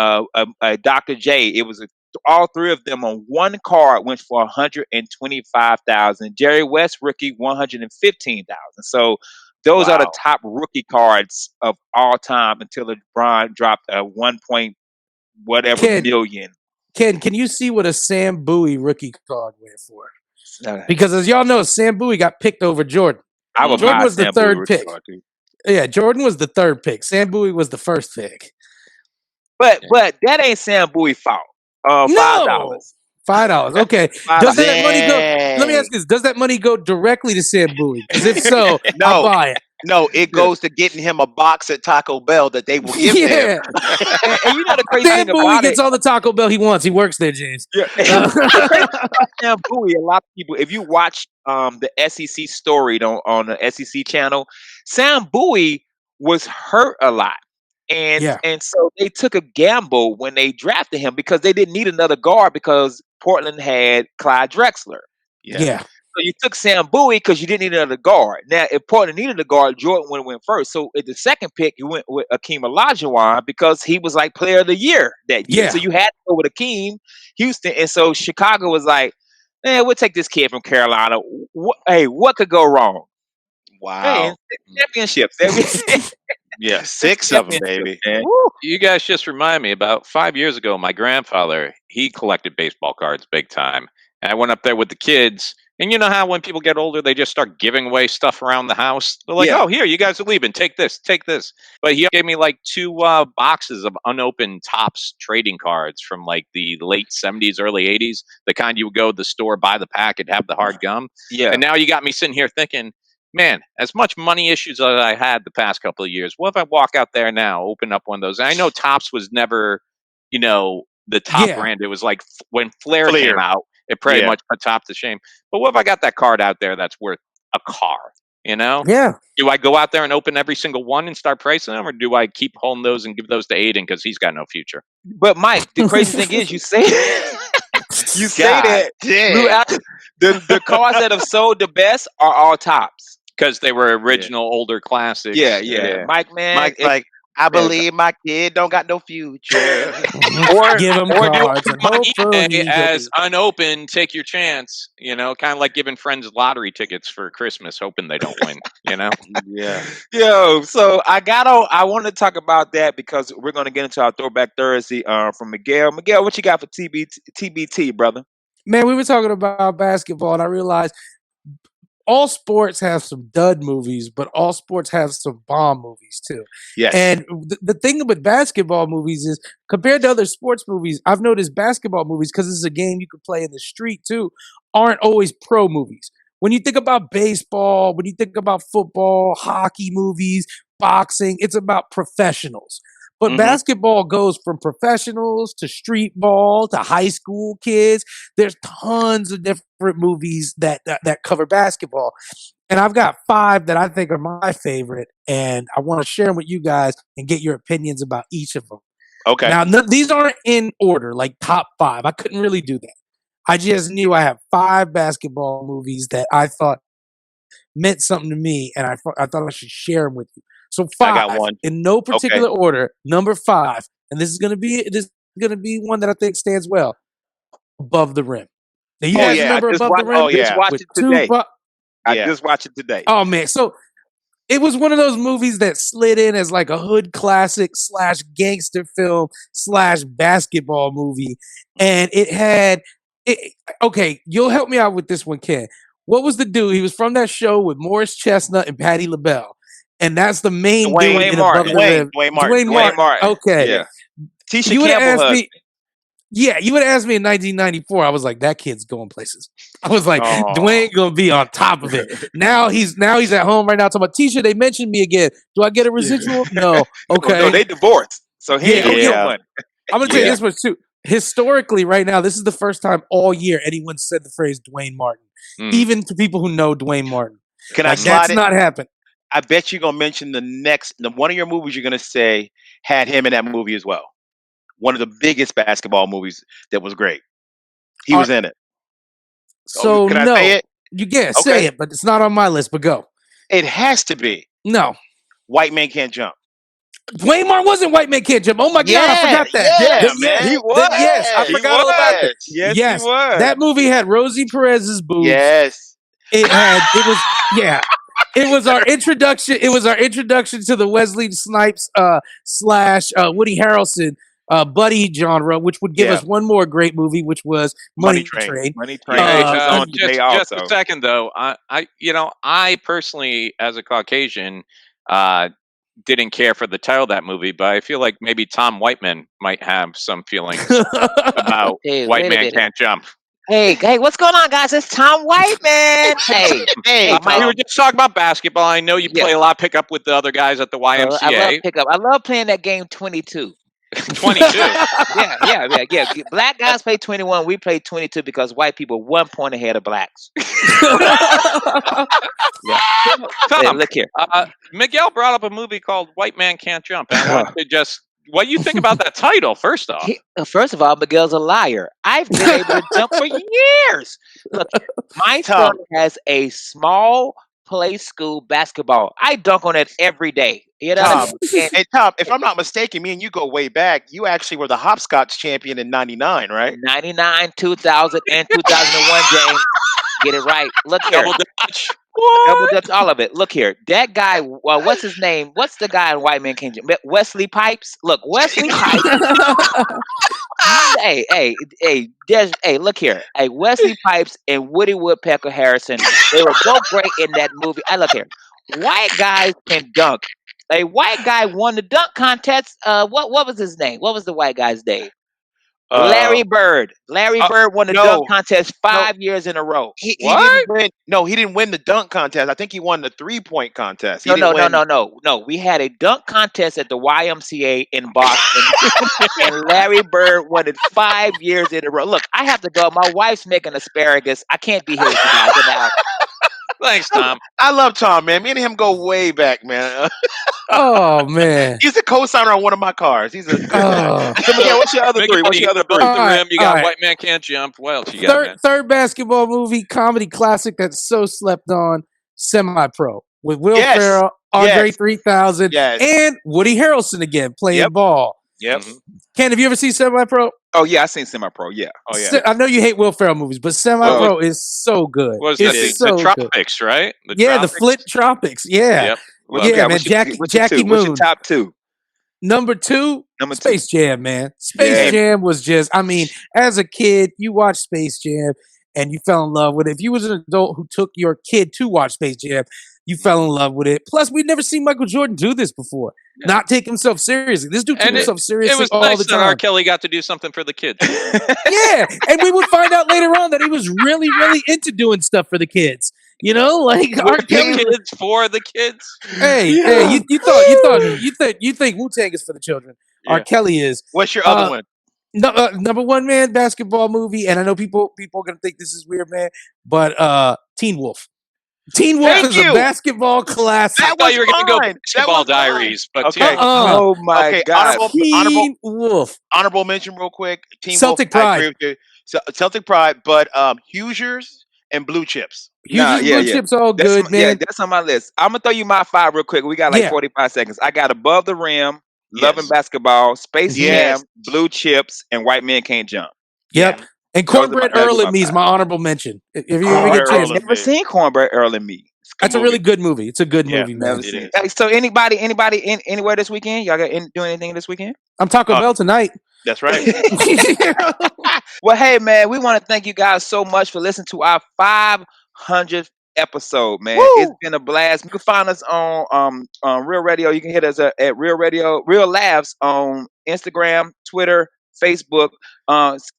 [SPEAKER 1] Dr. J. It was all 3 of them on one card went for $125,000. Jerry West rookie $115,000. So those are the top rookie cards of all time until LeBron dropped a 1 point whatever million.
[SPEAKER 3] Ken, can you see what a Sam Bowie rookie card went for? Because as y'all know, Sam Bowie got picked over Jordan. Jordan was the 3rd pick. Yeah, Jordan was the 3rd pick. Sam Bowie was the 1st pick.
[SPEAKER 1] But that ain't Sam Bowie's fault. $5.
[SPEAKER 3] $5. Okay. Does that money go? Let me ask you this: does that money go directly to Sam Bowie? Because if so, I'll buy it.
[SPEAKER 2] No, it goes to getting him a box at Taco Bell that they will give him.
[SPEAKER 1] And you know the crazy
[SPEAKER 3] Sam
[SPEAKER 1] thing
[SPEAKER 3] Bowie
[SPEAKER 1] about
[SPEAKER 3] gets all the Taco Bell he wants. He works there, James.
[SPEAKER 1] Yeah. Sam Bowie, a lot of people, if you watch the SEC story on the SEC channel, Sam Bowie was hurt a lot. And so they took a gamble when they drafted him because they didn't need another guard because Portland had Clyde Drexler.
[SPEAKER 3] Yeah.
[SPEAKER 1] So you took Sam Bowie because you didn't need another guard. Now, if Portland needed a guard, Jordan would have went first. So at the 2nd pick, you went with Akeem Olajuwon because he was like player of the year that year.
[SPEAKER 3] Yeah.
[SPEAKER 1] So you had to go with Akeem, Houston. And so Chicago was like, man, we'll take this kid from Carolina. What could go wrong?
[SPEAKER 2] Wow.
[SPEAKER 1] Hey, championships.
[SPEAKER 2] Yeah, 6 of them, baby.
[SPEAKER 4] You guys just remind me, about 5 years ago, my grandfather, he collected baseball cards big time. And I went up there with the kids. And you know how when people get older, they just start giving away stuff around the house? They're like, oh, here, you guys are leaving. Take this. But he gave me like 2 boxes of unopened Topps trading cards from like the late 70s, early 80s. The kind you would go to the store, buy the pack, and have the hard gum.
[SPEAKER 1] Yeah.
[SPEAKER 4] And now you got me sitting here thinking, man, as much money issues as I had the past couple of years, what if I walk out there now, open up one of those? And I know Topps was never, the top brand. It was like when Flair came out, it pretty much put Topps to shame. But what if I got that card out there that's worth a car. You know?
[SPEAKER 3] Yeah.
[SPEAKER 4] Do I go out there and open every single one and start pricing them, or do I keep holding those and give those to Aiden because he's got no future?
[SPEAKER 1] But Mike, the crazy thing is, you say that
[SPEAKER 2] damn.
[SPEAKER 1] throughout the cars that have sold the best are all tops.
[SPEAKER 4] Because they were original older classics.
[SPEAKER 1] Yeah. Mike, man,
[SPEAKER 2] Mike's like, I believe my kid don't got no future.
[SPEAKER 4] Or
[SPEAKER 3] Give him
[SPEAKER 4] do I
[SPEAKER 3] cards
[SPEAKER 4] put
[SPEAKER 3] and
[SPEAKER 4] them on
[SPEAKER 3] hopefully
[SPEAKER 4] eBay
[SPEAKER 3] he'll
[SPEAKER 4] as
[SPEAKER 3] be-
[SPEAKER 4] unopened, take your chance, you know, kind of like giving friends lottery tickets for Christmas, hoping they don't win, you know?
[SPEAKER 2] Yeah.
[SPEAKER 1] Yo, so I want to talk about that because we're going to get into our Throwback Thursday from Miguel. Miguel, what you got for TBT, brother?
[SPEAKER 3] Man, we were talking about basketball, and I realized all sports have some dud movies, but all sports have some bomb movies too.
[SPEAKER 2] Yes.
[SPEAKER 3] And the thing with basketball movies is, compared to other sports movies, I've noticed basketball movies, because it's a game you can play in the street too, aren't always pro movies. When you think about baseball, when you think about football, hockey movies, boxing, it's about professionals. But basketball goes from professionals to street ball to high school kids. There's tons of different movies that cover basketball. And I've got 5 that I think are my favorite, and I want to share them with you guys and get your opinions about each of them.
[SPEAKER 2] Okay.
[SPEAKER 3] Now, these aren't in order, like top 5. I couldn't really do that. I just knew I have 5 basketball movies that I thought meant something to me, and I thought I should share them with you. So 5,
[SPEAKER 2] I got one.
[SPEAKER 3] in no particular order. Number 5, and this is gonna be one that I think stands well. Above the Rim. Now, you guys remember Above the Rim?
[SPEAKER 1] Just watched it today. I
[SPEAKER 2] Yeah.
[SPEAKER 1] just watched it today.
[SPEAKER 3] Oh man, so it was one of those movies that slid in as like a hood classic / gangster film / basketball movie, and it had. Okay, you'll help me out with this one, Ken. What was the dude? He was from that show with Morris Chestnut and Patti LaBelle, and that's the main dude
[SPEAKER 1] Dwayne
[SPEAKER 3] in
[SPEAKER 1] Martin.
[SPEAKER 3] Above the Rim.
[SPEAKER 2] Dwayne Martin.
[SPEAKER 3] Okay.
[SPEAKER 1] Yeah. Tisha
[SPEAKER 3] You would have
[SPEAKER 1] Campbell
[SPEAKER 3] asked me.
[SPEAKER 1] husband.
[SPEAKER 3] Yeah, you would have asked me in 1994. I was like, that kid's going places. I was like, Dwayne gonna be on top of it. Now he's at home right now talking about Tisha. They mentioned me again. Do I get a residual? No. Okay.
[SPEAKER 1] No, they divorced. So he ain't gonna get money.
[SPEAKER 3] I'm gonna tell you this much too. Historically, right now, this is the first time all year anyone said the phrase Dwayne Martin, even to people who know Dwayne Martin.
[SPEAKER 2] Can I slide
[SPEAKER 3] that's
[SPEAKER 2] it?
[SPEAKER 3] not happened.
[SPEAKER 2] I bet you're gonna mention one of your movies you're gonna say had him in that movie as well. One of the biggest basketball movies that was great. He was in it.
[SPEAKER 3] So
[SPEAKER 2] can I
[SPEAKER 3] no,
[SPEAKER 2] say it?
[SPEAKER 3] You can't say it, but it's not on my list. But go.
[SPEAKER 2] It has to be.
[SPEAKER 3] No.
[SPEAKER 2] White Man Can't Jump.
[SPEAKER 3] Dwayne Martin wasn't White Man Can't Jump. Oh my God, I forgot that.
[SPEAKER 2] Yeah, man.
[SPEAKER 1] He was.
[SPEAKER 3] Yes, I forgot all about that.
[SPEAKER 1] Yes, he was.
[SPEAKER 3] That movie had Rosie Perez's boobs.
[SPEAKER 2] Yes.
[SPEAKER 3] It was our introduction. It was our introduction to the Wesley Snipes / Woody Harrelson buddy genre, which would give us one more great movie, which was Money Train.
[SPEAKER 1] Money Train.
[SPEAKER 4] Just a second though. I personally, as a Caucasian, didn't care for the title of that movie, but I feel like maybe Tom Whiteman might have some feelings about White Man Can't Jump.
[SPEAKER 6] Hey, what's going on, guys? It's Tom Whiteman. Hey,
[SPEAKER 4] we were just talking about basketball. I know you play a lot of pickup with the other guys at the YMCA.
[SPEAKER 6] I love pickup. I love playing that game 22.
[SPEAKER 4] 22.
[SPEAKER 6] Yeah. Black guys play 21. We play 22 because white people 1 point ahead of blacks.
[SPEAKER 4] Tom,
[SPEAKER 6] look here.
[SPEAKER 4] Miguel brought up a movie called White Man Can't Jump. And I wanted to what do you think about that title, first off?
[SPEAKER 6] First of all, Miguel's a liar. I've been able to jump for years. Look, my son has a small play school basketball. I dunk on it every day. You know,
[SPEAKER 2] Tom, hey, Tom, if I'm not mistaken, me and you go way back. You actually were the hopscotch champion in 99, right?
[SPEAKER 6] 99, 2000, and 2001, James. Get it right. Look here.
[SPEAKER 4] Double Dutch.
[SPEAKER 6] Double Dutch, all of it. Look here. That guy, what's his name? What's the guy in White Man Can't Jump? Wesley Pipes? Look, Wesley Pipes. hey, look here. Hey, Wesley Pipes and Woody Woodpecker Harrison, they were both great in that movie. Look here. White guys can dunk. A white guy won the dunk contest. What was his name? What was the white guy's name? Larry Bird. Larry Bird won the dunk contest 5 years in a row.
[SPEAKER 2] He didn't win. No, he didn't win the dunk contest. I think he won the 3-point contest.
[SPEAKER 6] No. We had a dunk contest at the YMCA in Boston, and Larry Bird won it 5 years in a row. Look, I have to go. My wife's making asparagus. I can't be here with you guys.
[SPEAKER 4] Thanks, Tom.
[SPEAKER 2] I love Tom, man. Me and him go way back, man.
[SPEAKER 3] Oh man.
[SPEAKER 2] He's a co-signer on one of my cars. He's a good guy.
[SPEAKER 1] So Miguel, what's your other
[SPEAKER 4] Miguel,
[SPEAKER 1] three? What's
[SPEAKER 4] you
[SPEAKER 1] your
[SPEAKER 4] got
[SPEAKER 1] other
[SPEAKER 4] above
[SPEAKER 1] three?
[SPEAKER 4] the
[SPEAKER 3] All right,
[SPEAKER 4] rim. You got
[SPEAKER 3] all right.
[SPEAKER 4] White Man Can't Jump. What else you got, man?
[SPEAKER 3] Third basketball movie, comedy classic that's so slept on, Semi-Pro with Will
[SPEAKER 2] Yes.
[SPEAKER 3] Ferrell, Andre
[SPEAKER 2] Yes.
[SPEAKER 3] 3000,
[SPEAKER 2] Yes.
[SPEAKER 3] and Woody Harrelson again playing
[SPEAKER 2] Yep.
[SPEAKER 3] ball.
[SPEAKER 2] Yep.
[SPEAKER 3] Ken, have you ever seen Semi-Pro?
[SPEAKER 1] Oh yeah, I seen Semi-Pro. Yeah.
[SPEAKER 2] Oh yeah.
[SPEAKER 3] I know you hate Will Ferrell movies, but Semi-Pro is so good.
[SPEAKER 4] What was
[SPEAKER 3] It's
[SPEAKER 4] that?
[SPEAKER 3] so
[SPEAKER 4] The
[SPEAKER 3] good.
[SPEAKER 4] Tropics, right?
[SPEAKER 3] The
[SPEAKER 4] Tropics?
[SPEAKER 3] Flint Tropics. Yeah.
[SPEAKER 4] Yep.
[SPEAKER 1] What you
[SPEAKER 3] Yeah,
[SPEAKER 1] got?
[SPEAKER 3] man.
[SPEAKER 1] What's your
[SPEAKER 3] Jackie
[SPEAKER 1] two? What's your
[SPEAKER 3] Moon.
[SPEAKER 1] top two?
[SPEAKER 3] Number two,
[SPEAKER 1] Number two.
[SPEAKER 3] Space Jam, man. Space
[SPEAKER 1] Yeah.
[SPEAKER 3] Jam was just, I mean, as a kid, you watched Space Jam and you fell in love with it. If you was an adult who took your kid to watch Space Jam, you fell in love with it. Plus, we'd never seen Michael Jordan do this before.
[SPEAKER 1] Yeah.
[SPEAKER 3] Not take himself seriously. This dude took himself seriously
[SPEAKER 4] It was
[SPEAKER 3] all
[SPEAKER 4] nice
[SPEAKER 3] the
[SPEAKER 4] that R.
[SPEAKER 3] time.
[SPEAKER 4] Kelly got to do something for the kids.
[SPEAKER 3] Yeah, and we would find out later on that he was really, really into doing stuff for the kids. You know, like R. Kelly.
[SPEAKER 4] The kids for the kids.
[SPEAKER 3] Hey, you think Wu-Tang is for the children?
[SPEAKER 2] Yeah.
[SPEAKER 3] R. Kelly is.
[SPEAKER 2] What's your other one?
[SPEAKER 3] No, number one, man, basketball movie, and I know people are gonna think this is weird, man, but Teen Wolf. Teen Wolf
[SPEAKER 2] Thank
[SPEAKER 3] is
[SPEAKER 2] you.
[SPEAKER 3] a basketball classic.
[SPEAKER 4] I thought you were going to go
[SPEAKER 2] fine.
[SPEAKER 4] Basketball
[SPEAKER 2] That was fine.
[SPEAKER 4] Diaries, but
[SPEAKER 2] Okay.
[SPEAKER 1] Oh my
[SPEAKER 2] Okay,
[SPEAKER 1] God.
[SPEAKER 3] Teen Wolf.
[SPEAKER 2] Honorable mention real quick. Team
[SPEAKER 3] Celtic
[SPEAKER 2] Wolf, I
[SPEAKER 3] Pride.
[SPEAKER 2] agree with you. Celtic Pride, but Hoosiers and Blue Chips.
[SPEAKER 3] Huge
[SPEAKER 1] yeah,
[SPEAKER 3] Blue
[SPEAKER 1] yeah.
[SPEAKER 3] Chips all
[SPEAKER 1] That's
[SPEAKER 3] good,
[SPEAKER 1] my- yeah,
[SPEAKER 3] man.
[SPEAKER 1] that's on my list. I'm gonna throw you my five real quick. We got like
[SPEAKER 3] Yeah.
[SPEAKER 1] 45 seconds. I got Above the Rim, Loving
[SPEAKER 2] Yes.
[SPEAKER 1] Basketball, Space
[SPEAKER 2] Yes.
[SPEAKER 1] Jam, Blue Chips, and White Men Can't Jump.
[SPEAKER 3] Yep. And
[SPEAKER 1] Those are
[SPEAKER 3] Cornbread
[SPEAKER 1] my- those
[SPEAKER 3] Earl
[SPEAKER 1] are
[SPEAKER 3] and
[SPEAKER 1] my
[SPEAKER 3] Me is
[SPEAKER 1] five.
[SPEAKER 3] my honorable mention. If you ever
[SPEAKER 2] Cornbread
[SPEAKER 3] get a chance,
[SPEAKER 2] Earl and
[SPEAKER 1] Never seen Cornbread Earl and Me.
[SPEAKER 3] that's a really good movie. It's a good
[SPEAKER 2] Yeah,
[SPEAKER 3] movie,
[SPEAKER 1] Never
[SPEAKER 3] man.
[SPEAKER 2] It
[SPEAKER 1] seen.
[SPEAKER 2] is.
[SPEAKER 1] Hey, so anybody anywhere this weekend? Y'all got doing anything this weekend?
[SPEAKER 3] I'm Taco Bell tonight.
[SPEAKER 2] That's right.
[SPEAKER 1] Well, hey man, we want to thank you guys so much for listening to our 500th episode, man.
[SPEAKER 2] Woo!
[SPEAKER 1] It's been a blast. You can find us on Real Radio. You can hit us at Real Radio, Real Laughs on Instagram, Twitter, Facebook.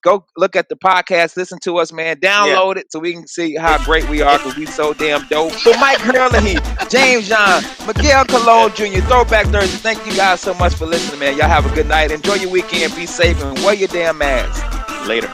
[SPEAKER 1] Go look at the podcast, listen to us, man. Download it so we can see how great we are because we so damn dope. So Mike Hurley, James John, Miguel Colon Jr., Throwback Thursday. Thank you guys so much for listening, man. Y'all have a good night. Enjoy your weekend. Be safe and wear your damn mask.
[SPEAKER 2] Later.